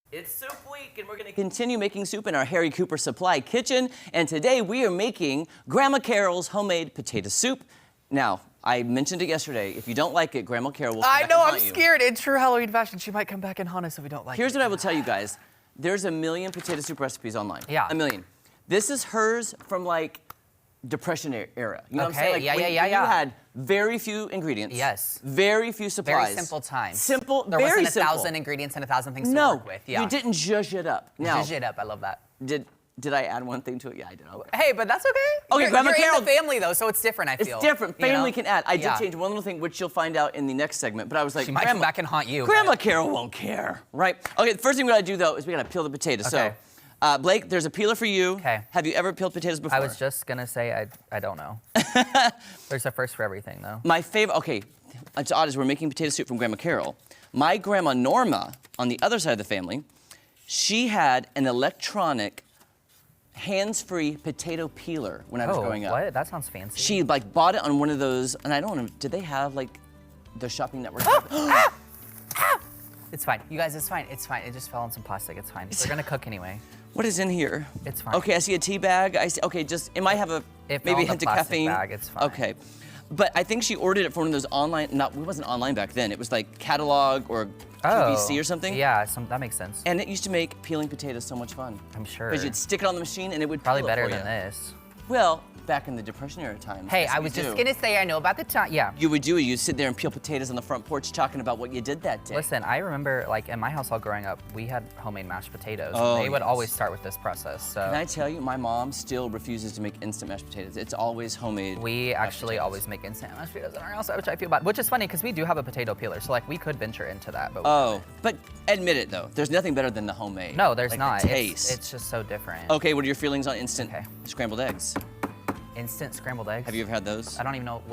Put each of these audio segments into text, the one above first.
It's Soup Week, and we're going to continue making soup in our Harry Cooper Supply kitchen. And today we are making Grandma Carol's homemade potato soup. Now, I mentioned it yesterday. If you don't like it, Grandma Carol will come back and haunt you. I'm scared. In true Halloween fashion, she might come back and haunt us if we don't like it. Here's what I will tell you guys. There's a million potato soup recipes online. Yeah. A million. This is hers from like Depression era. You know what I'm saying? Like, yeah. You had very few ingredients. Yes. Very few supplies. Very simple time. Simple, there very wasn't simple. 1,000 ingredients and 1,000 things to work with. Yeah. You didn't zhuzh it up. Now, zhuzh it up. I love that. Did I add one thing to it? Yeah, I did. Okay. Hey, but that's okay. Okay, Grandma you're Carol. in the family though, so it's different. I feel. It's different. Family you know? can add. I did change one little thing, which you'll find out in the next segment. But I was like, she might come back and haunt you. Grandma Carol won't care, right? Okay. The first thing we gotta do though is we gotta peel the potatoes. Okay. So, Blake, there's a peeler for you. Okay. Have you ever peeled potatoes before? I was just gonna say I don't know. There's a first for everything though. My favorite. Okay, it's odd as we're making potato soup from Grandma Carol. My grandma Norma, on the other side of the family, she had an electronic, hands-free potato peeler when I was growing up. What? That sounds fancy. She like bought it on one of those, and I don't know. Did they have like the shopping network? It's fine. You guys, it's fine. It's fine. It just fell on some plastic. It's fine. They're gonna cook anyway. What is in here? It's fine. Okay, I see a tea bag. I see. Okay, just it might have a maybe a hint of caffeine. Bag, it's fine. Okay, but I think she ordered it from one of those online. It wasn't online back then. It was like catalog or QVC or something. Yeah, that makes sense. And it used to make peeling potatoes so much fun. I'm sure. Because you'd stick it on the machine and it would probably peel it better for than you. this. Well, back in the Depression era times. Hey, I was just gonna say I know about the time. Yeah. You would do it. You'd sit there and peel potatoes on the front porch talking about what you did that day. Listen, I remember like in my household growing up, we had homemade mashed potatoes. Oh, they would always start with this process. So. Can I tell you, my mom still refuses to make instant mashed potatoes. It's always homemade. We actually always make instant mashed potatoes in our house, which I feel bad. Which is funny because we do have a potato peeler, so like we could venture into that. But but admit it though, there's nothing better than the homemade. No, there's like not. The taste. It's just so different. Okay, what are your feelings on instant scrambled eggs? Instant scrambled eggs? Have you ever had those? I don't even know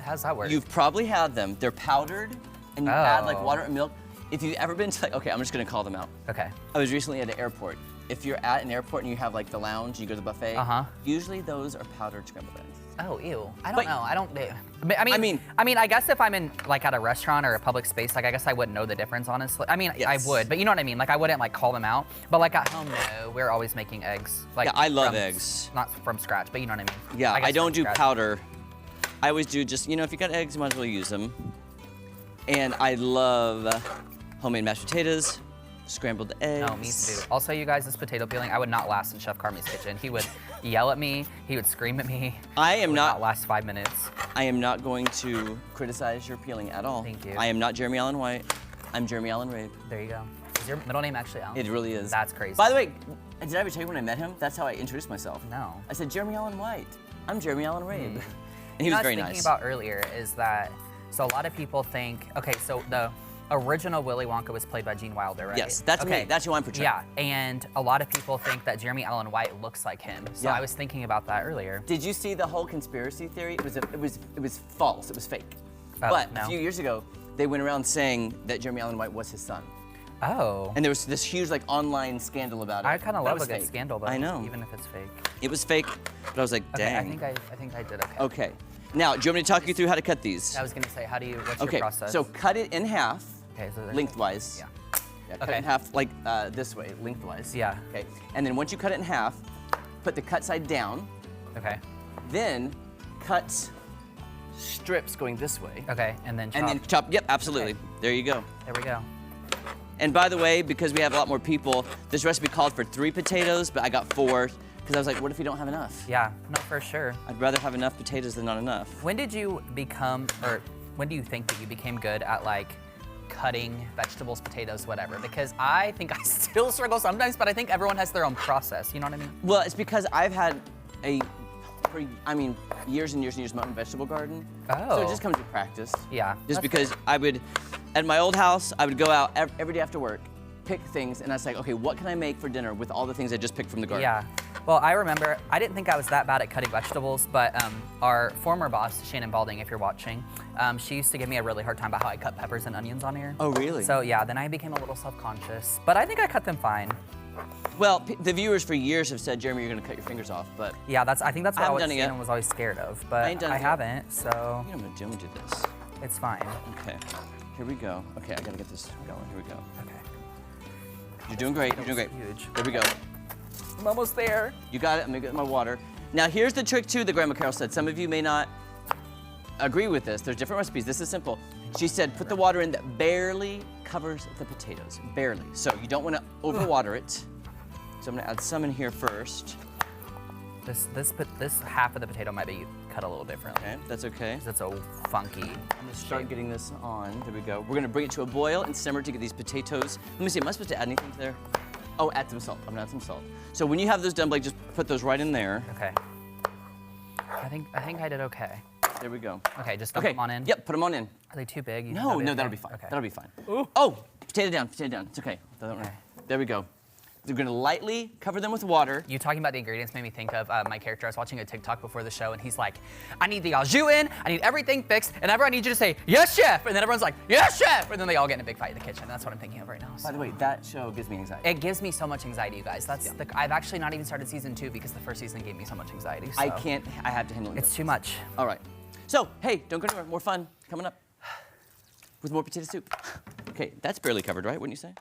how's that work? You've probably had them. They're powdered, and you add like water and milk. If you've ever been to like, okay, I'm just gonna call them out. Okay. I was recently at an airport. If you're at an airport and you have like the lounge, you go to the buffet. Usually those are powdered scrambled eggs. Oh, ew. I don't know. I don't. I mean, I guess if I'm in like at a restaurant or a public space, like I guess I wouldn't know the difference, honestly. I mean, I would, but you know what I mean. Like I wouldn't like call them out. But like at home, no, we're always making eggs. Like yeah, I love eggs. Not from scratch, but you know what I mean. Yeah, I don't do powder. I always do just if you got eggs, you might as well use them. And I love homemade mashed potatoes. Scrambled eggs. No, me too. Also, you guys, this potato peeling, I would not last in Chef Carmi's kitchen. He would yell at me. He would scream at me. I am not last 5 minutes. I am not going to criticize your peeling at all. Thank you. I am not Jeremy Allen White. I'm Jeremy Allen Rabe. There you go. Is your middle name actually Allen? It really is. That's crazy. By the way, did I ever tell you when I met him? That's how I introduced myself. No. I said Jeremy Allen White. I'm Jeremy Allen Rabe. And he was very nice. What I was thinking about earlier is that so a lot of people think so the original Willy Wonka was played by Gene Wilder, right? Yes, that's me. That's who I'm portraying. Yeah, and a lot of people think that Jeremy Allen White looks like him. So I was thinking about that earlier. Did you see the whole conspiracy theory? It was false. It was fake. But a few years ago, they went around saying that Jeremy Allen White was his son. Oh. And there was this huge like online scandal about it. I kind of love a good scandal, though. I know. Even if it's fake. It was fake, but I was like, dang. Okay, I think I did okay. Okay. Now, do you want me to talk you through how to cut these? I was gonna say, what's your process? So cut it in half. Okay, so lengthwise. Yeah. Cut it in half like this way, lengthwise. Yeah. Okay. And then once you cut it in half, put the cut side down. Okay. Then cut strips going this way. Okay, and then chop. And then chop. Yep, absolutely. Okay. There you go. There we go. And by the way, because we have a lot more people, this recipe called for 3 potatoes, but I got 4 because I was like, what if we don't have enough? Yeah, no, for sure. I'd rather have enough potatoes than not enough. When did you become, or when do you think that you became good at like cutting vegetables, potatoes, whatever? Because I think I still struggle sometimes, but I think everyone has their own process. You know what I mean? Well, it's because I've had years and years and years my own vegetable garden. Oh. So it just comes with practice. Yeah. Just because I would, at my old house, I would go out every day after work, pick things, and I was like, okay, what can I make for dinner with all the things I just picked from the garden? Yeah. Well, I remember, I didn't think I was that bad at cutting vegetables, but our former boss, Shannon Balding, if you're watching, she used to give me a really hard time about how I cut peppers and onions on here. Oh, really? So yeah, then I became a little self-conscious, but I think I cut them fine. Well, the viewers for years have said, Jeremy, you're gonna cut your fingers off, but... Yeah, I think that's what Shannon was was always scared of, but I haven't, so... You know, I'm gonna do this. It's fine. Okay, here we go. Okay, I gotta get this going, here we go. Okay. You're doing great. You're doing great. Huge. There we go. I'm almost there. You got it. I'm gonna get my water. Now here's the trick too that Grandma Carol said. Some of you may not agree with this. There's different recipes. This is simple. She said put the water in that barely covers the potatoes. Barely. So you don't want to overwater it. So I'm gonna add some in here first. This half of the potato might be cut a little differently. Okay, that's okay. Because it's so funky. I'm gonna start getting this on. There we go. We're gonna bring it to a boil and simmer to get these potatoes. Let me see, am I supposed to add anything to there? Oh, add some salt. I'm gonna add some salt. So when you have those done, Blake, just put those right in there. Okay. I think I did okay. There we go. Okay, just dump them on in. Yep, put them on in. Are they too big? No, that'll be fine. Okay. That'll be fine. Ooh. Oh, potato down, potato down. It's okay. There we go. We're gonna lightly cover them with water. You talking about the ingredients made me think of my character. I was watching a TikTok before the show, and he's like, I need the au jus in, I need everything fixed, and everyone needs you to say, yes, chef! And then everyone's like, yes, chef! And then they all get in a big fight in the kitchen. That's what I'm thinking of right now. By the way, that show gives me anxiety. It gives me so much anxiety, you guys. I've actually not even started season 2 because the first season gave me so much anxiety. So. I have to handle it. It's too much. All right. So, hey, don't go anywhere. More fun coming up with more potato soup. Okay, that's barely covered, right? Wouldn't you say?